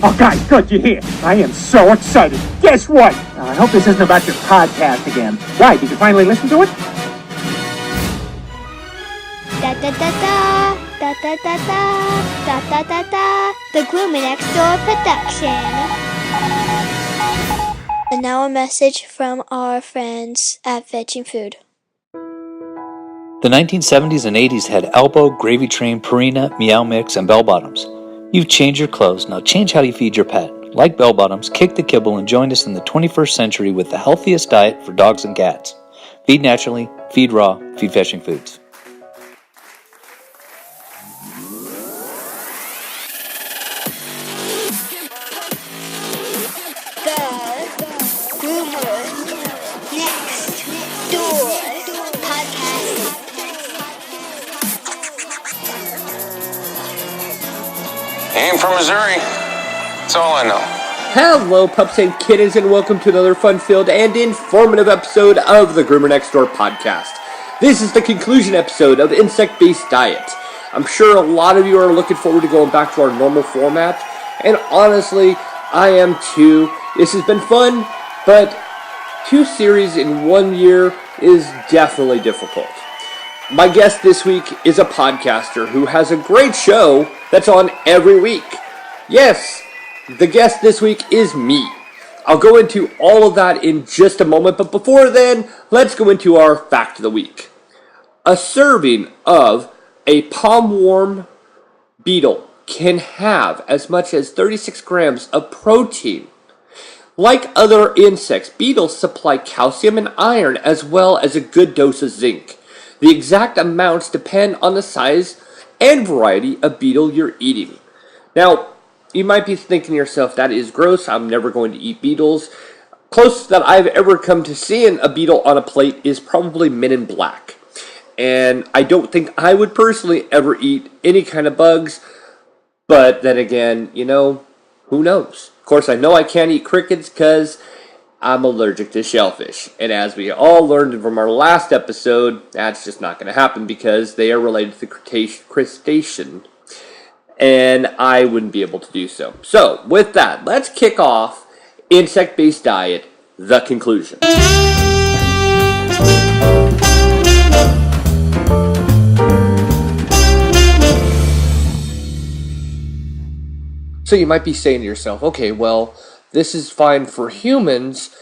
Oh, guys, good, you hear? I am so excited. Guess what? I hope this isn't about your podcast again. Why, did you finally listen to it? Da da da da, da da da da, da da da da. The Gloomy Next Door production. And now a message from our friends at Fetching Food. The 1970s and 80s had Elbow, Gravy Train, Purina, Meow Mix, and Bell Bottoms. You've changed your clothes, now change how you feed your pet. Like Bell Bottoms, kick the kibble and join us in the 21st century with the healthiest diet for dogs and cats. Feed naturally, feed raw, feed Fetching Foods. I'm from Missouri. That's all I know. Hello, pups and kittens, and welcome to another fun-filled and informative episode of the Groomer Next Door podcast. This is the conclusion episode of Insect-Based Diet. I'm sure a lot of you are looking forward to going back to our normal format, and honestly, I am too. This has been fun, but 2 series in 1 year is definitely difficult. My guest this week is a podcaster who has a great show that's on every week. Yes, the guest this week is me. I'll go into all of that in just a moment, but before then, let's go into our fact of the week. A serving of a palmworm beetle can have as much as 36 grams of protein. Like other insects, beetles supply calcium and iron as well as a good dose of zinc. The exact amounts depend on the size and variety of beetle you're eating. Now, you might be thinking to yourself, that is gross, I'm never going to eat beetles. Closest that I've ever come to seeing a beetle on a plate is probably Men in Black. And I don't think I would personally ever eat any kind of bugs, but then again, who knows? Of course, I know I can't eat crickets because I'm allergic to shellfish. And as we all learned from our last episode, that's just not going to happen because they are related to the crustacean. And I wouldn't be able to do so. So, with that, let's kick off Insect-Based Diet, the conclusion. So you might be saying to yourself, okay, well, this is fine for humans,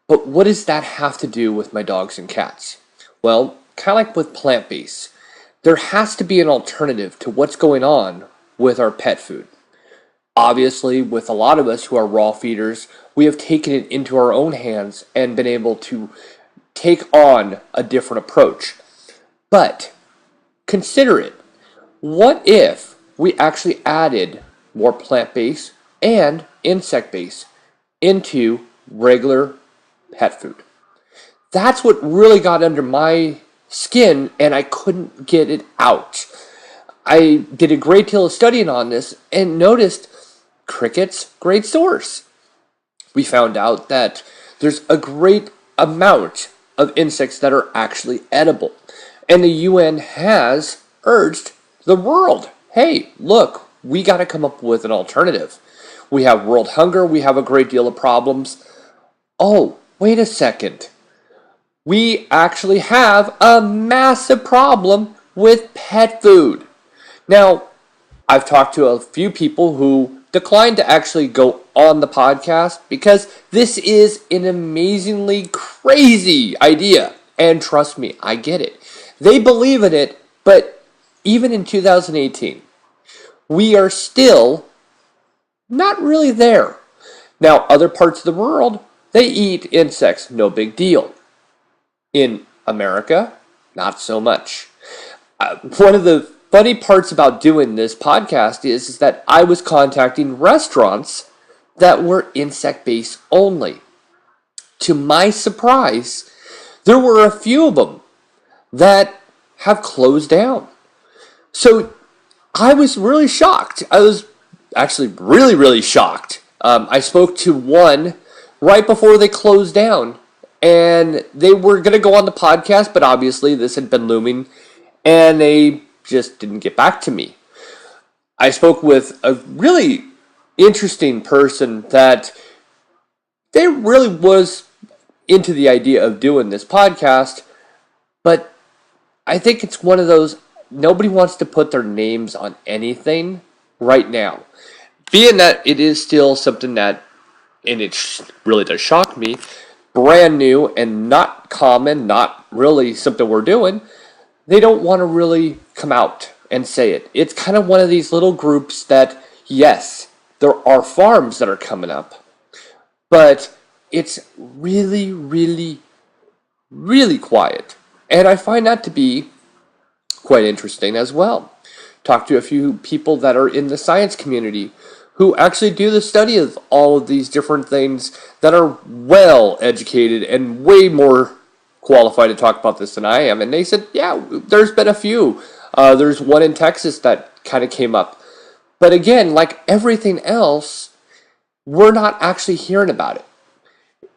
but what does that have to do with my dogs and cats? Well, kind of like with plant-based, there has to be an alternative to what's going on with our pet food. Obviously, with a lot of us who are raw feeders, we have taken it into our own hands and been able to take on a different approach. But consider it. What if we actually added more plant-based and insect-based into regular pet food? That's what really got under my skin, and I couldn't get it out. I did a great deal of studying on this and noticed crickets, great source. We found out that there's a great amount of insects that are actually edible. And the UN has urged the world, hey, look, we got to come up with an alternative. We have world hunger, we have a great deal of problems. Oh, wait a second. We actually have a massive problem with pet food. Now, I've talked to a few people who declined to actually go on the podcast because this is an amazingly crazy idea. And trust me, I get it. They believe in it, but even in 2018, we are still not really there. Now, other parts of the world, they eat insects, no big deal. In America, not so much. One of the funny parts about doing this podcast is that I was contacting restaurants that were insect-based only. To my surprise, there were a few of them that have closed down. So I was really shocked. I was actually really, really shocked. I spoke to one right before they closed down, and they were going to go on the podcast, but obviously this had been looming, and they just didn't get back to me. I spoke with a really interesting person that they really was into the idea of doing this podcast, but I think it's one of those, nobody wants to put their names on anything right now. Being that it is still something that, and it really does shock me, brand new and not common, not really something we're doing, they don't want to really come out and say it. It's kind of one of these little groups that, yes, there are farms that are coming up, but it's really, really, really quiet. And I find that to be quite interesting as well. Talk to a few people that are in the science community who actually do the study of all of these different things, that are well educated and way more qualified to talk about this than I am. And they said, yeah, there's been a few. There's one in Texas that kind of came up. But again, like everything else, we're not actually hearing about it.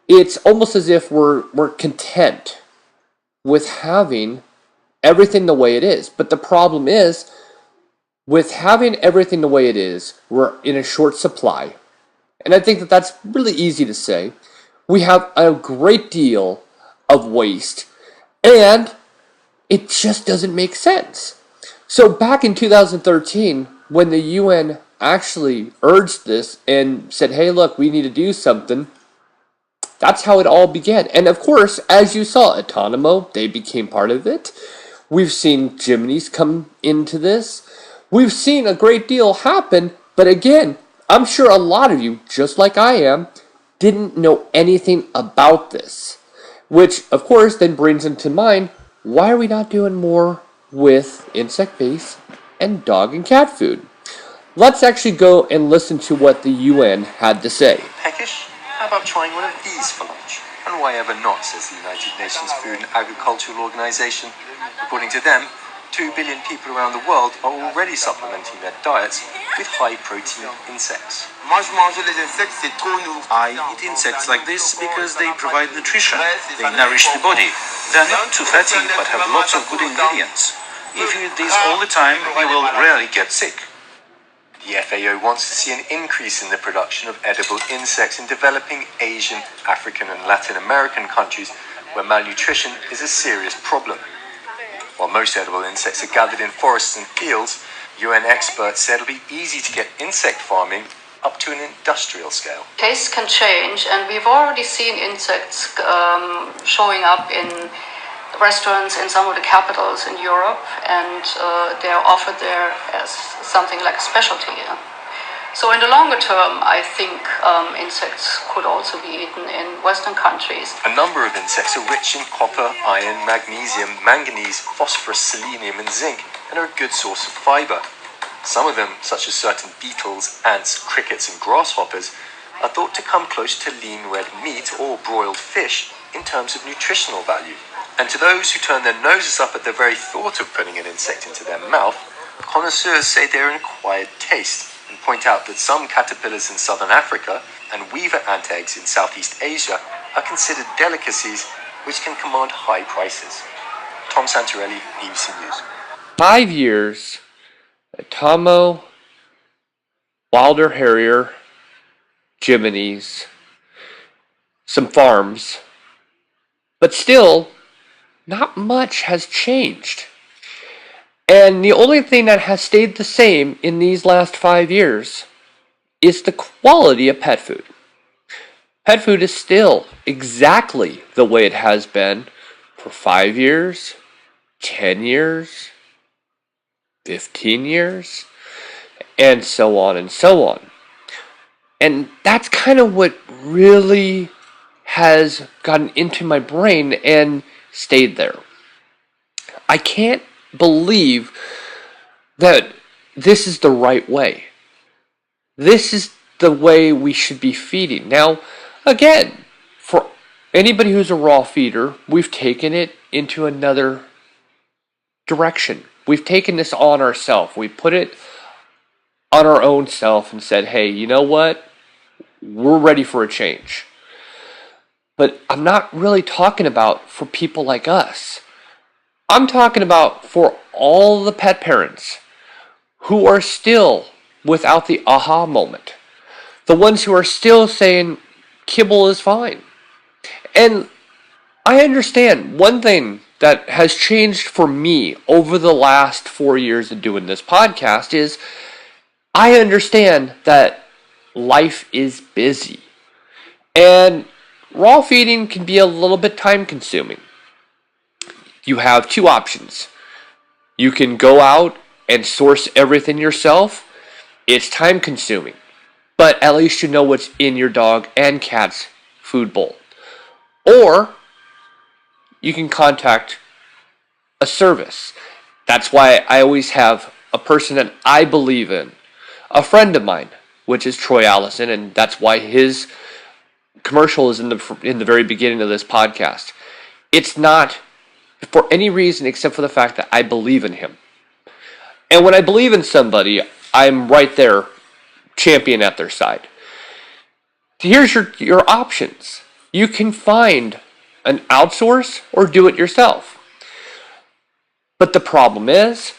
It's almost as if we're content with having everything the way it is. But the problem is, with having everything the way it is, we're in a short supply. And I think that that's really easy to say. We have a great deal of waste, and it just doesn't make sense. So back in 2013, when the UN actually urged this and said, hey, look, we need to do something, that's how it all began. And of course, as you saw, Autonomo, they became part of it. We've seen Jiminy's come into this. We've seen a great deal happen, but again, I'm sure a lot of you, just like I am, didn't know anything about this. Which, of course, then brings into mind, why are we not doing more with insect-based and dog and cat food? Let's actually go and listen to what the UN had to say. Peckish? How about trying one of these for lunch? And why ever not, says the United Nations Food and Agricultural Organization. According to them, 2 billion people around the world are already supplementing their diets with high-protein insects. I eat insects like this because they provide nutrition. They nourish the body. They're not too fatty, but have lots of good ingredients. If you eat these all the time, you will rarely get sick. The FAO wants to see an increase in the production of edible insects in developing Asian, African and Latin American countries where malnutrition is a serious problem. While most edible insects are gathered in forests and fields, UN experts said it'll be easy to get insect farming up to an industrial scale. Tastes can change, and we've already seen insects showing up in restaurants in some of the capitals in Europe, and they're offered there as something like a specialty. So in the longer term, I think insects could also be eaten in Western countries. A number of insects are rich in copper, iron, magnesium, manganese, phosphorus, selenium and zinc, and are a good source of fiber. Some of them, such as certain beetles, ants, crickets and grasshoppers, are thought to come close to lean red meat or broiled fish in terms of nutritional value. And to those who turn their noses up at the very thought of putting an insect into their mouth, connoisseurs say they're an acquired taste, and point out that some caterpillars in southern Africa and weaver ant eggs in Southeast Asia are considered delicacies which can command high prices. Tom Santorelli, BBC News. 5 years, Tomo, Wilder Harrier, Jiminy's, some farms, but still, not much has changed. And the only thing that has stayed the same in these last 5 years is the quality of pet food. Pet food is still exactly the way it has been for 5 years, 10 years, 15 years, and so on and so on. And that's kind of what really has gotten into my brain and stayed there. I can't believe that this is the right way. This is the way we should be feeding. Now, again, for anybody who's a raw feeder, we've taken it into another direction. We've taken this on ourselves. We put it on our own self and said, hey, you know what? We're ready for a change. But I'm not really talking about for people like us. I'm talking about for all the pet parents who are still without the aha moment. The ones who are still saying kibble is fine. And I understand one thing that has changed for me over the last 4 years of doing this podcast is I understand that life is busy. And raw feeding can be a little bit time consuming. You have two options. You can go out and source everything yourself. It's time consuming. But at least you know what's in your dog and cat's food bowl. Or you can contact a service. That's why I always have a person that I believe in. A friend of mine, which is Troy Allison, and that's why his commercial is in the very beginning of this podcast. It's not for any reason except for the fact that I believe in him. And when I believe in somebody, I'm right there, champion at their side. Here's your options. You can find an outsource or do it yourself. But the problem is,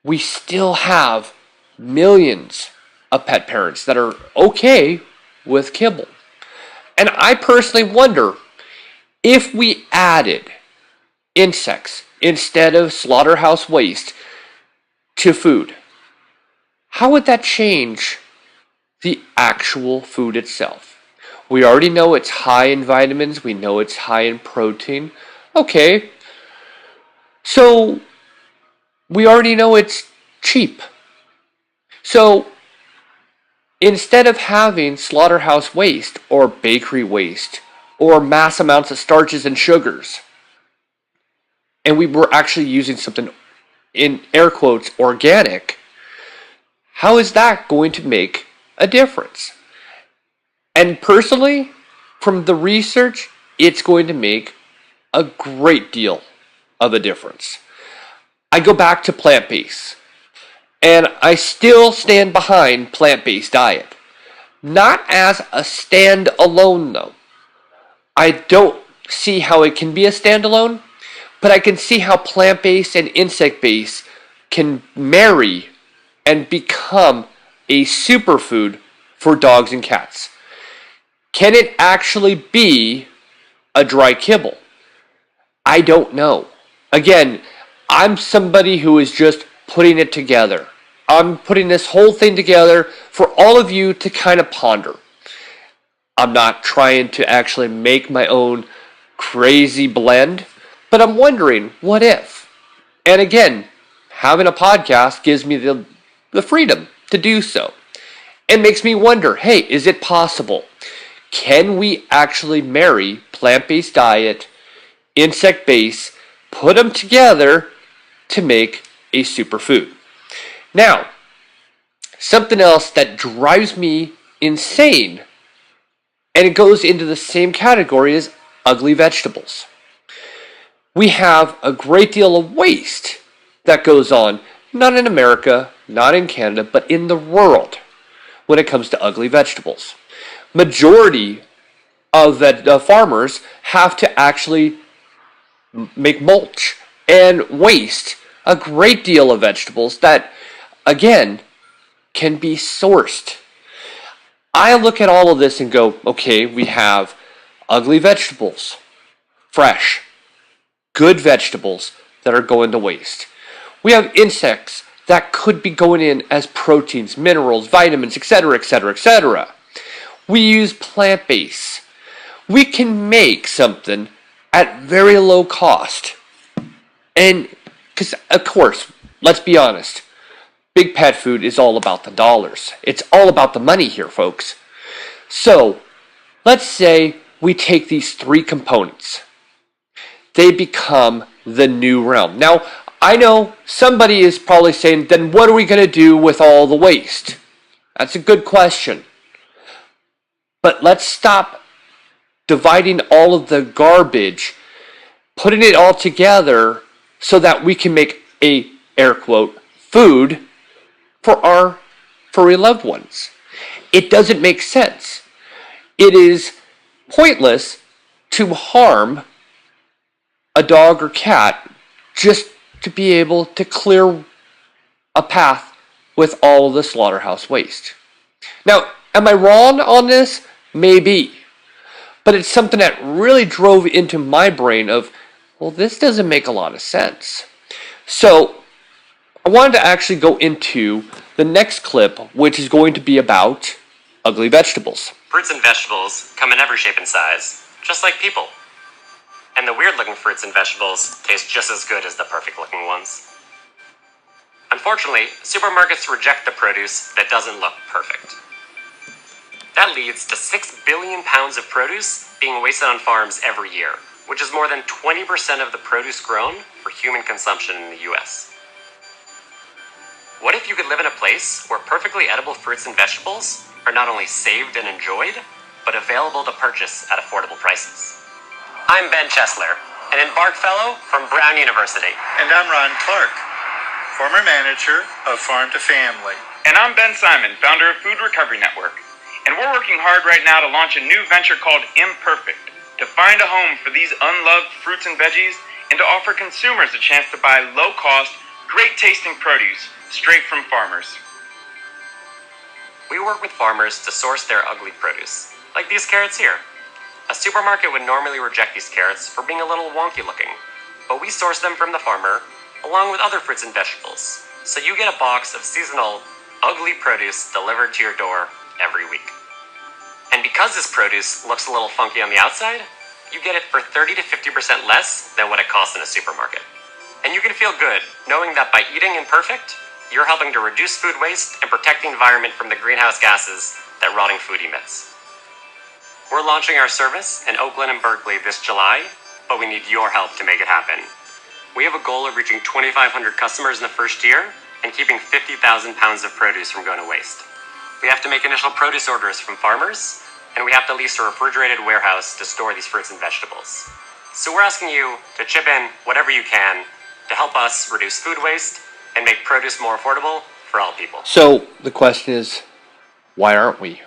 we still have millions of pet parents that are okay with kibble. And I personally wonder if we added insects instead of slaughterhouse waste to food, how would that change the actual food itself? We already know it's high in vitamins. We know it's high in protein. Okay. So we already know it's cheap. So instead of having slaughterhouse waste or bakery waste or mass amounts of starches and sugars, and we were actually using something in air quotes organic, how is that going to make a difference? And personally, from the research, it's going to make a great deal of a difference. I go back to plant-based, and I still stand behind plant-based diet. Not as a stand-alone, though. I don't see how it can be a standalone, but I can see how plant-based and insect-based can marry and become a superfood for dogs and cats. Can it actually be a dry kibble? I don't know. Again, I'm somebody who is just putting it together. I'm putting this whole thing together for all of you to kind of ponder. I'm not trying to actually make my own crazy blend, but I'm wondering, what if? And again, having a podcast gives me the freedom to do so. It makes me wonder, hey, is it possible? Can we actually marry plant-based diet, insect-based, put them together to make a superfood? Now, something else that drives me insane, and it goes into the same category as ugly vegetables. We have a great deal of waste that goes on, not in America, not in Canada, but in the world when it comes to ugly vegetables. Majority of farmers have to actually make mulch and waste a great deal of vegetables that, again, can be sourced. I look at all of this and go, okay, we have ugly vegetables, fresh, good vegetables that are going to waste. We have insects that could be going in as proteins, minerals, vitamins, etc., etc., etc. We use plant-based. We can make something at very low cost. And, because, of course, let's be honest, big pet food is all about the dollars. It's all about the money here, folks. So, let's say we take these three components. They become the new realm. Now, I know somebody is probably saying, then what are we going to do with all the waste? That's a good question. But let's stop dividing all of the garbage, putting it all together so that we can make a, air quote, food for our furry loved ones. It doesn't make sense. It is pointless to harm a dog or cat just to be able to clear a path with all of the slaughterhouse waste. Now, Am I wrong on this? Maybe. But it's something that really drove into my brain of, well, this doesn't make a lot of sense. So I wanted to actually go into the next clip, which is going to be about ugly vegetables. Fruits and vegetables come in every shape and size, just like people. And the weird-looking fruits and vegetables taste just as good as the perfect-looking ones. Unfortunately, supermarkets reject the produce that doesn't look perfect. That leads to 6 billion pounds of produce being wasted on farms every year, which is more than 20% of the produce grown for human consumption in the US. What if you could live in a place where perfectly edible fruits and vegetables are not only saved and enjoyed, but available to purchase at affordable prices? I'm Ben Chesler, an Embark Fellow from Brown University. And I'm Ron Clark, former manager of Farm to Family. And I'm Ben Simon, founder of Food Recovery Network. And we're working hard right now to launch a new venture called Imperfect, to find a home for these unloved fruits and veggies and to offer consumers a chance to buy low-cost, great-tasting produce straight from farmers. We work with farmers to source their ugly produce, like these carrots here. A supermarket would normally reject these carrots for being a little wonky looking, but we source them from the farmer along with other fruits and vegetables, so you get a box of seasonal, ugly produce delivered to your door every week. And because this produce looks a little funky on the outside, you get it for 30 to 50% less than what it costs in a supermarket. And you can feel good knowing that by eating Imperfect, you're helping to reduce food waste and protect the environment from the greenhouse gases that rotting food emits. We're launching our service in Oakland and Berkeley this July, but we need your help to make it happen. We have a goal of reaching 2,500 customers in the first year and keeping 50,000 pounds of produce from going to waste. We have to make initial produce orders from farmers, and we have to lease a refrigerated warehouse to store these fruits and vegetables. So we're asking you to chip in whatever you can to help us reduce food waste and make produce more affordable for all people. So the question is, why aren't we?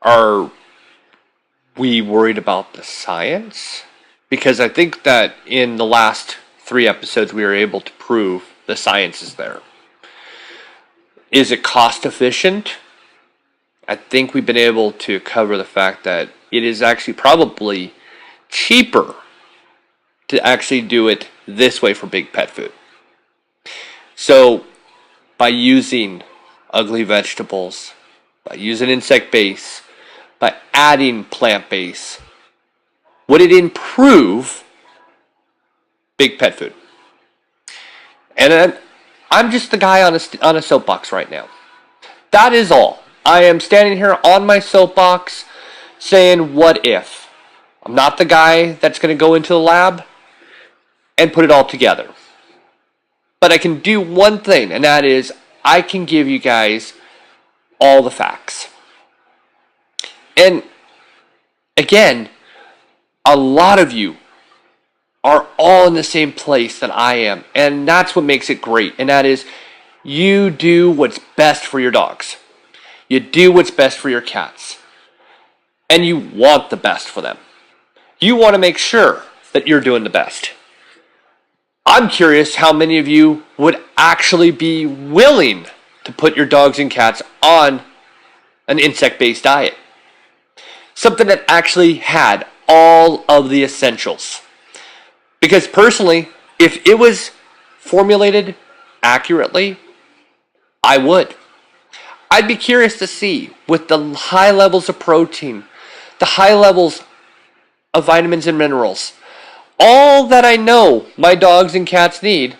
Are we worried about the science? Because I think that in the last 3 episodes we were able to prove the science is there. Is it cost efficient? I think we've been able to cover the fact that it is actually probably cheaper to actually do it this way for big pet food. So by using ugly vegetables, by using insect base, by adding plant base, would it improve big pet food? And then I'm just the guy on a soapbox right now. That is all. I am standing here on my soapbox saying, what if? I'm not the guy that's going to go into the lab and put it all together. But I can do one thing, and that is I can give you guys all the facts. And again, a lot of you are all in the same place that I am, and that's what makes it great, and that is you do what's best for your dogs. You do what's best for your cats. And you want the best for them. You want to make sure that you're doing the best. I'm curious how many of you would actually be willing to put your dogs and cats on an insect-based diet. Something that actually had all of the essentials. Because personally, if it was formulated accurately, I would. I'd be curious to see, with the high levels of protein, the high levels of vitamins and minerals, all that I know my dogs and cats need,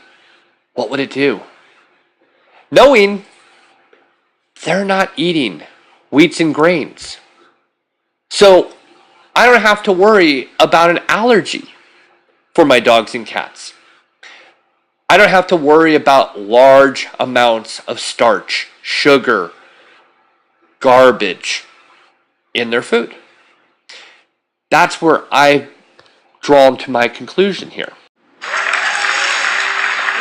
what would it do? Knowing they're not eating wheats and grains. So I don't have to worry about an allergy for my dogs and cats. I don't have to worry about large amounts of starch, sugar, garbage in their food. That's where I've drawn to my conclusion here.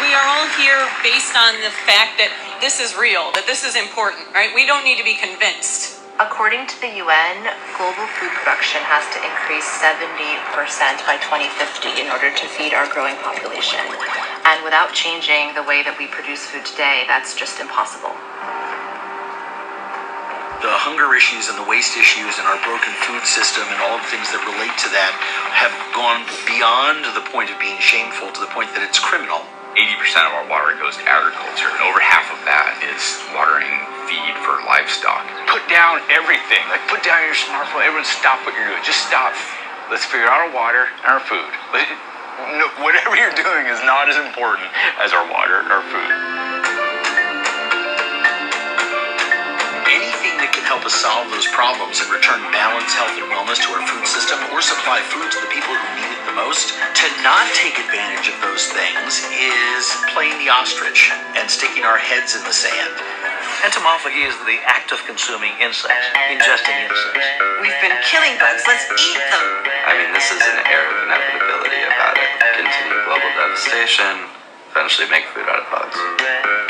We are all here based on the fact that this is real, that this is important, right? We don't need to be convinced. According to the UN, global food production has to increase 70% by 2050 in order to feed our growing population. And without changing the way that we produce food today, that's just impossible. The hunger issues and the waste issues and our broken food system and all the things that relate to that have gone beyond the point of being shameful to the point that it's criminal. 80% of our water goes to agriculture, and over half of that is watering feed for livestock. Put down everything. Like, put down your smartphone. Everyone stop what you're doing. Just stop. Let's figure out our water and our food. Whatever you're doing is not as important as our water and our food. Anything that can help us solve those problems and return balance, health, and wellness to our food system, or supply food to the people who need it the most, to not take advantage of those things is playing the ostrich and sticking our heads in the sand. Entomophagy is the act of consuming insects, ingesting insects. We've been killing bugs, let's eat them. I mean, this is an air of inevitability about it. Continue global devastation, eventually make food out of bugs.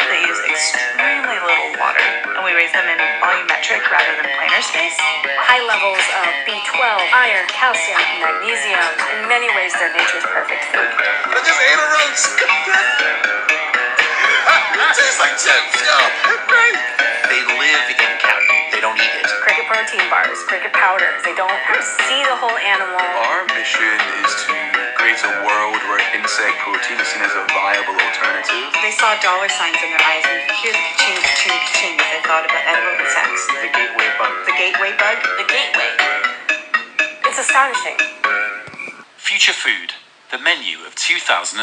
They use extremely little water, and we raise them in volumetric rather than planar space. High levels of B12, iron, calcium, magnesium. In many ways, they're nature's perfect food. I just ate a roast. It tastes like chips. They live in cattle. They don't eat it. Cricket protein bars, cricket powders. They don't have to see the whole animal. Our mission is to create a world where insect protein is seen as a viable alternative. They saw dollar signs in their eyes and hear the ching, ching, ching as they thought about edible insects. The gateway bug. The gateway bug? The gateway. It's astonishing. Future food. The menu of 2030.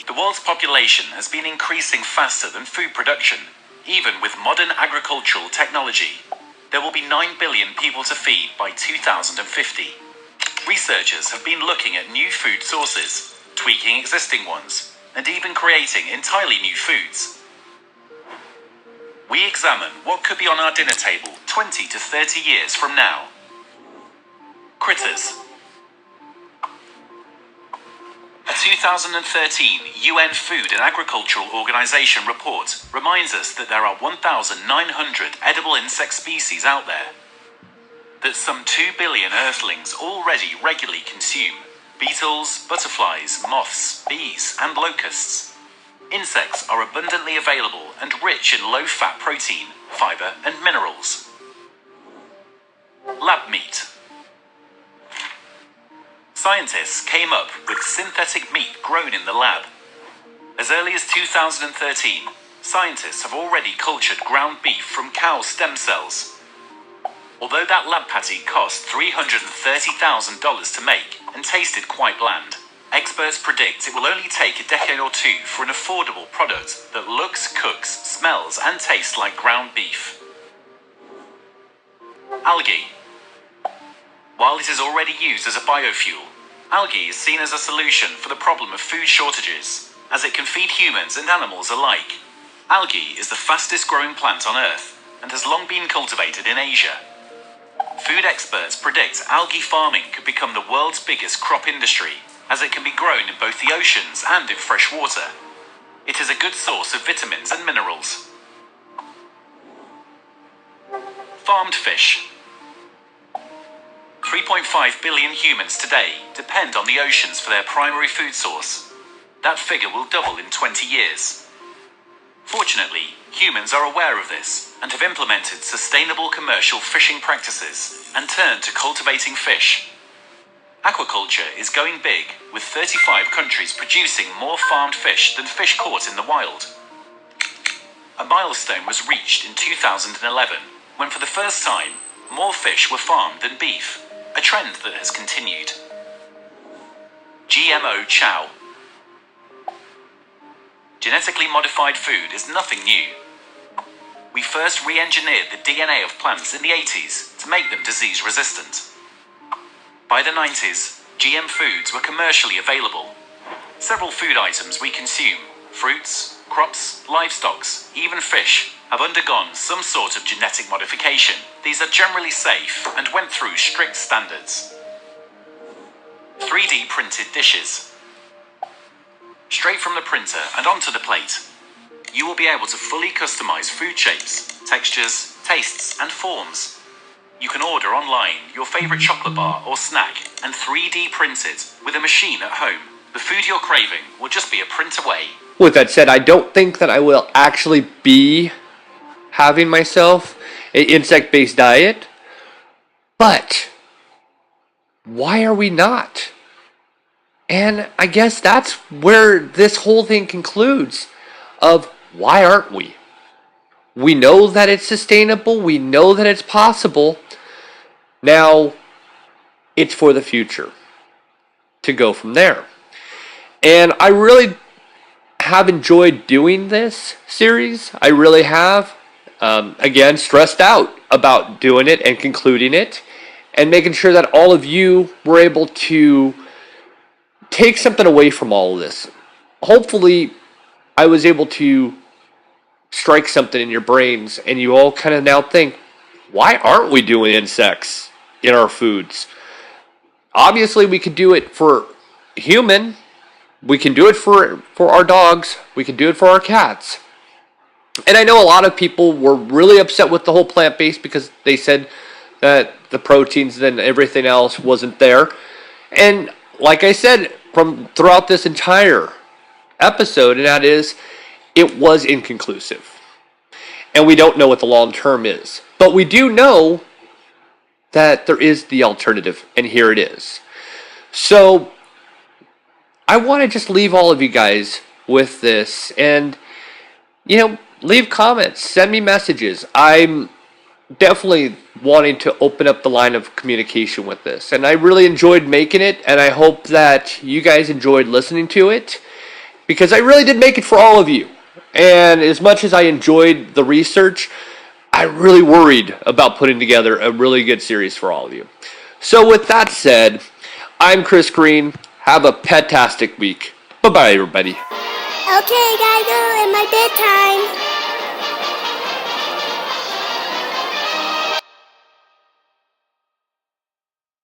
The world's population has been increasing faster than food production, even with modern agricultural technology. There will be 9 billion people to feed by 2050. Researchers have been looking at new food sources, tweaking existing ones, and even creating entirely new foods. We examine what could be on our dinner table 20 to 30 years from now. Critters. A 2013 UN Food and Agricultural Organization report reminds us that there are 1,900 edible insect species out there, that some 2 billion earthlings already regularly consume: beetles, butterflies, moths, bees, and locusts. Insects are abundantly available and rich in low-fat protein, fiber, and minerals. Lab meat. Scientists came up with synthetic meat grown in the lab. As early as 2013, scientists have already cultured ground beef from cow stem cells. Although that lab patty cost $330,000 to make and tasted quite bland, experts predict it will only take a decade or two for an affordable product that looks, cooks, smells, and tastes like ground beef. Algae. While it is already used as a biofuel, algae is seen as a solution for the problem of food shortages, as it can feed humans and animals alike. Algae is the fastest growing plant on Earth and has long been cultivated in Asia. Food experts predict algae farming could become the world's biggest crop industry, as it can be grown in both the oceans and in fresh water. It is a good source of vitamins and minerals. Farmed fish. 3.5 billion humans today depend on the oceans for their primary food source. That figure will double in 20 years. Fortunately, humans are aware of this and have implemented sustainable commercial fishing practices and turned to cultivating fish. Aquaculture is going big, with 35 countries producing more farmed fish than fish caught in the wild. A milestone was reached in 2011, when for the first time, more fish were farmed than beef, a trend that has continued. GMO chow. Genetically modified food is nothing new. We first re-engineered the DNA of plants in the 80s to make them disease-resistant. By the 90s, GM foods were commercially available. Several food items we consume, fruits, crops, livestock, even fish, have undergone some sort of genetic modification. These are generally safe and went through strict standards. 3D printed dishes. Straight from the printer and onto the plate, you will be able to fully customize food shapes, textures, tastes, and forms. You can order online your favorite chocolate bar or snack and 3D print it with a machine at home. The food you're craving will just be a print away. With that said, I don't think that I will actually be having myself an insect-based diet. But why are we not? And I guess that's where this whole thing concludes, of why aren't we? We know that it's sustainable. We know that it's possible. Now, it's for the future to go from there. And I really have enjoyed doing this series. I really have. Again, stressed out about doing it and concluding it, and making sure that all of you were able to take something away from all of this. Hopefully, I was able to strike something in your brains, and you all kind of now think, why aren't we doing insects in our foods? Obviously, we could do it for human. We can do it for our dogs. We can do it for our cats. And I know a lot of people were really upset with the whole plant-based because they said that the proteins and everything else wasn't there. And like I said, from throughout this entire episode, and that is, it was inconclusive. And we don't know what the long term is. But we do know that there is the alternative, and here it is. So I want to just leave all of you guys with this, and leave comments, send me messages. I'm definitely wanting to open up the line of communication with this, and I really enjoyed making it, and I hope that you guys enjoyed listening to it, because I really did make it for all of you. And as much as I enjoyed the research, I really worried about putting together a really good series for all of you. So with that said, I'm Chris Green. Have a pet-tastic week. Bye-bye, everybody. Okay, gotta go in my bedtime.